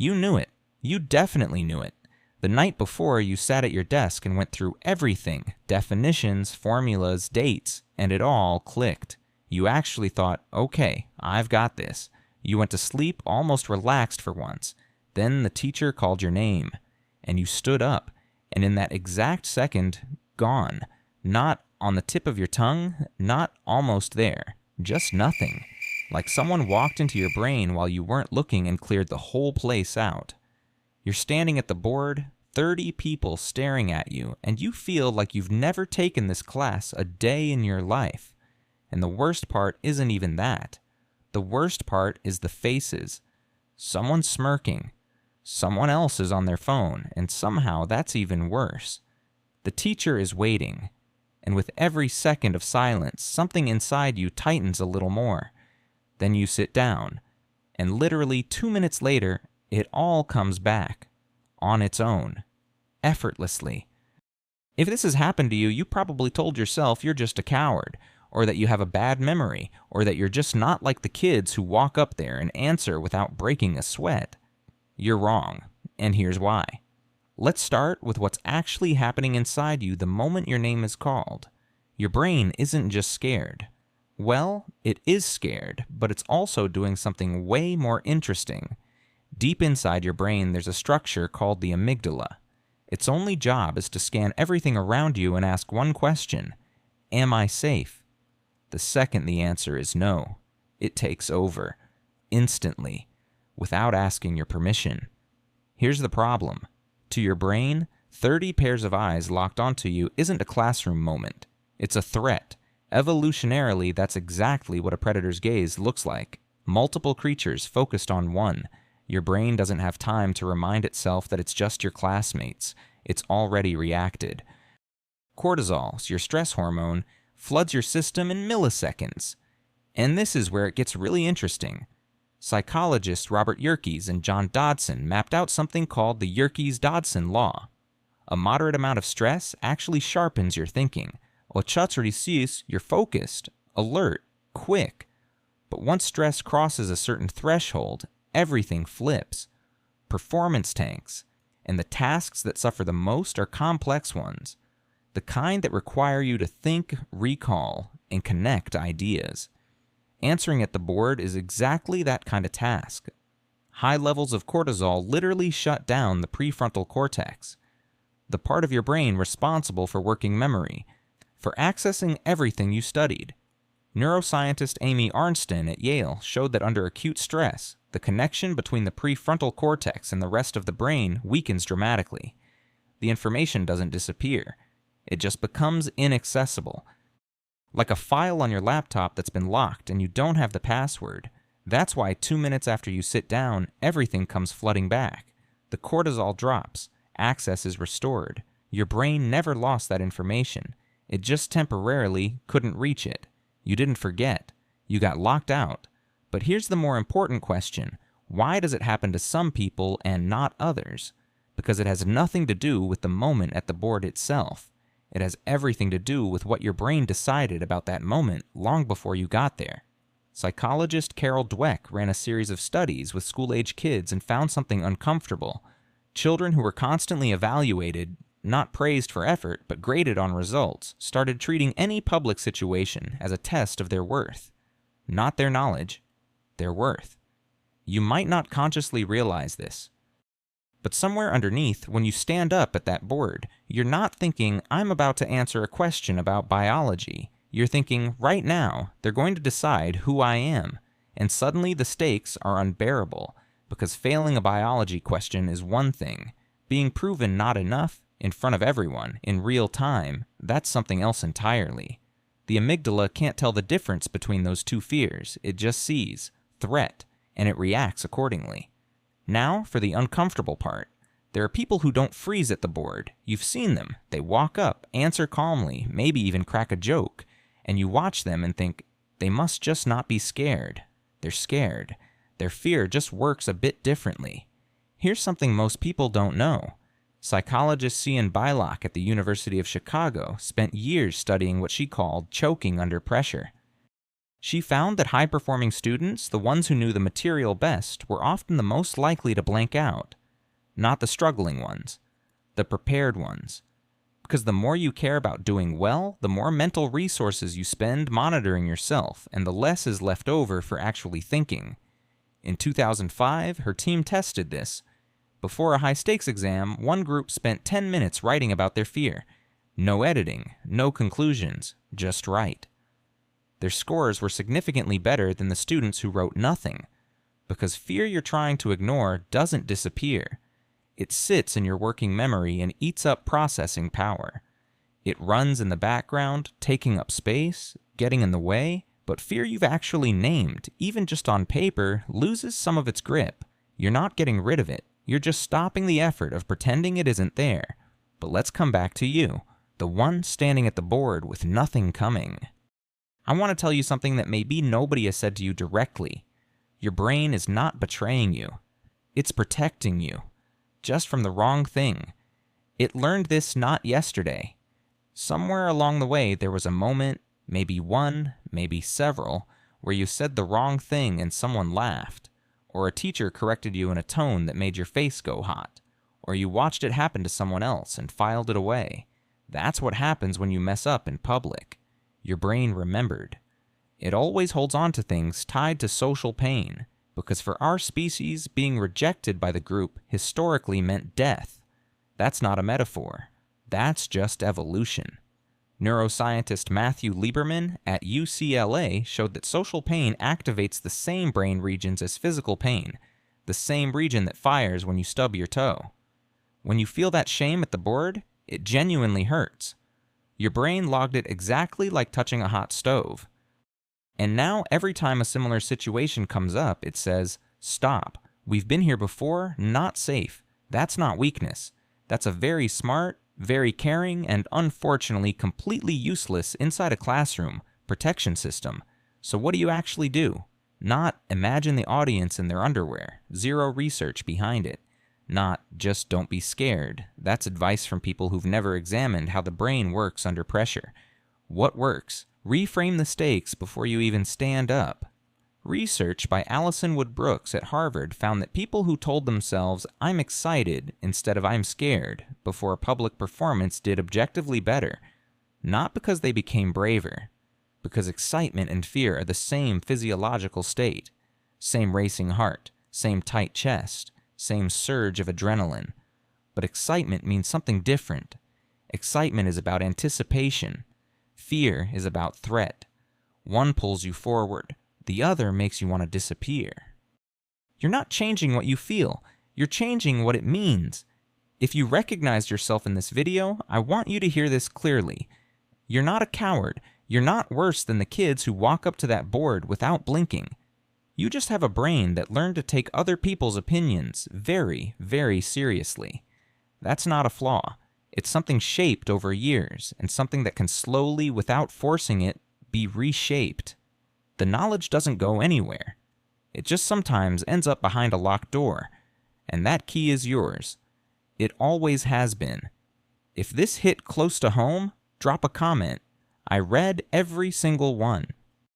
You knew it. You definitely knew it. The night before, you sat at your desk and went through everything, definitions, formulas, dates, and it all clicked. You actually thought, okay, I've got this. You went to sleep almost relaxed for once. Then the teacher called your name, and you stood up, and in that exact second, gone. Not on the tip of your tongue, not almost there, just nothing. Like someone walked into your brain while you weren't looking and cleared the whole place out. You're standing at the board, 30 people staring at you, and you feel like you've never taken this class a day in your life. And the worst part isn't even that. The worst part is the faces. Someone's smirking. Someone else is on their phone, and somehow that's even worse. The teacher is waiting, and with every second of silence, something inside you tightens a little more. Then you sit down, and literally 2 minutes later, it all comes back, on its own, effortlessly. If this has happened to you, you probably told yourself you're just a coward, or that you have a bad memory, or that you're just not like the kids who walk up there and answer without breaking a sweat. You're wrong, and here's why. Let's start with what's actually happening inside you the moment your name is called. Your brain isn't just scared. Well, it is scared, but it's also doing something way more interesting. Deep inside your brain, there's a structure called the amygdala. Its only job is to scan everything around you and ask one question: am I safe? The second the answer is no, it takes over, instantly, without asking your permission. Here's the problem. To your brain, 30 pairs of eyes locked onto you isn't a classroom moment. It's a threat. Evolutionarily, that's exactly what a predator's gaze looks like. Multiple creatures focused on one. Your brain doesn't have time to remind itself that it's just your classmates. It's already reacted. Cortisol, your stress hormone, floods your system in milliseconds. And this is where it gets really interesting. Psychologists Robert Yerkes and John Dodson mapped out something called the Yerkes-Dodson law. A moderate amount of stress actually sharpens your thinking. You're focused, alert, quick. But once stress crosses a certain threshold, everything flips. Performance tanks, and the tasks that suffer the most are complex ones. The kind that require you to think, recall, and connect ideas. Answering at the board is exactly that kind of task. High levels of cortisol literally shut down the prefrontal cortex, the part of your brain responsible for working memory, for accessing everything you studied. Neuroscientist Amy Arnsten at Yale showed that under acute stress, the connection between the prefrontal cortex and the rest of the brain weakens dramatically. The information doesn't disappear. It just becomes inaccessible. Like a file on your laptop that's been locked and you don't have the password. That's why 2 minutes after you sit down, everything comes flooding back. The cortisol drops. Access is restored. Your brain never lost that information. It just temporarily couldn't reach it. You didn't forget. You got locked out. But here's the more important question. Why does it happen to some people and not others? Because it has nothing to do with the moment at the board itself. It has everything to do with what your brain decided about that moment long before you got there. Psychologist Carol Dweck ran a series of studies with school-age kids and found something uncomfortable. Children who were constantly evaluated, not praised for effort, but graded on results, started treating any public situation as a test of their worth. Not their knowledge, their worth. You might not consciously realize this. But somewhere underneath, when you stand up at that board, you're not thinking, I'm about to answer a question about biology. You're thinking, right now, they're going to decide who I am. And suddenly the stakes are unbearable, because failing a biology question is one thing. Being proven not enough, in front of everyone, in real time, that's something else entirely. The amygdala can't tell the difference between those two fears. It just sees threat, and it reacts accordingly. Now, for the uncomfortable part. There are people who don't freeze at the board. You've seen them. They walk up, answer calmly, maybe even crack a joke, and you watch them and think, they must just not be scared. They're scared. Their fear just works a bit differently. Here's something most people don't know. Psychologist Cian Beilock at the University of Chicago spent years studying what she called choking under pressure. She found that high-performing students, the ones who knew the material best, were often the most likely to blank out. Not the struggling ones, the prepared ones. Because the more you care about doing well, the more mental resources you spend monitoring yourself, and the less is left over for actually thinking. In 2005, her team tested this. Before a high-stakes exam, one group spent 10 minutes writing about their fear. No editing, no conclusions, just write. Their scores were significantly better than the students who wrote nothing, because fear you're trying to ignore doesn't disappear. It sits in your working memory and eats up processing power. It runs in the background, taking up space, getting in the way, but fear you've actually named, even just on paper, loses some of its grip. You're not getting rid of it. You're just stopping the effort of pretending it isn't there. But let's come back to you, the one standing at the board with nothing coming. I want to tell you something that maybe nobody has said to you directly. Your brain is not betraying you. It's protecting you, just from the wrong thing. It learned this not yesterday. Somewhere along the way there was a moment, maybe one, maybe several, where you said the wrong thing and someone laughed, or a teacher corrected you in a tone that made your face go hot, or you watched it happen to someone else and filed it away. That's what happens when you mess up in public. Your brain remembered. It always holds on to things tied to social pain, because for our species, being rejected by the group historically meant death. That's not a metaphor. That's just evolution. Neuroscientist Matthew Lieberman at UCLA showed that social pain activates the same brain regions as physical pain, the same region that fires when you stub your toe. When you feel that shame at the board, it genuinely hurts. Your brain logged it exactly like touching a hot stove. And now every time a similar situation comes up, it says, "Stop. We've been here before, not safe. That's not weakness. That's a very smart, very caring, and unfortunately completely useless inside a classroom protection system. So what do you actually do? Not imagine the audience in their underwear. Zero research behind it. Not just don't be scared. That's advice from people who've never examined how the brain works under pressure. What works? Reframe the stakes before you even stand up. Research by Allison Wood Brooks at Harvard found that people who told themselves, "I'm excited," instead of "I'm scared," before a public performance did objectively better. Not because they became braver, because excitement and fear are the same physiological state. Same racing heart, same tight chest, same surge of adrenaline. But excitement means something different. Excitement is about anticipation. Fear is about threat. One pulls you forward. The other makes you want to disappear. You're not changing what you feel. You're changing what it means. If you recognize yourself in this video, I want you to hear this clearly. You're not a coward. You're not worse than the kids who walk up to that board without blinking. You just have a brain that learned to take other people's opinions very, very seriously. That's not a flaw. It's something shaped over years, and something that can slowly, without forcing it, be reshaped. The knowledge doesn't go anywhere. It just sometimes ends up behind a locked door, and that key is yours. It always has been. If this hit close to home, drop a comment. I read every single one.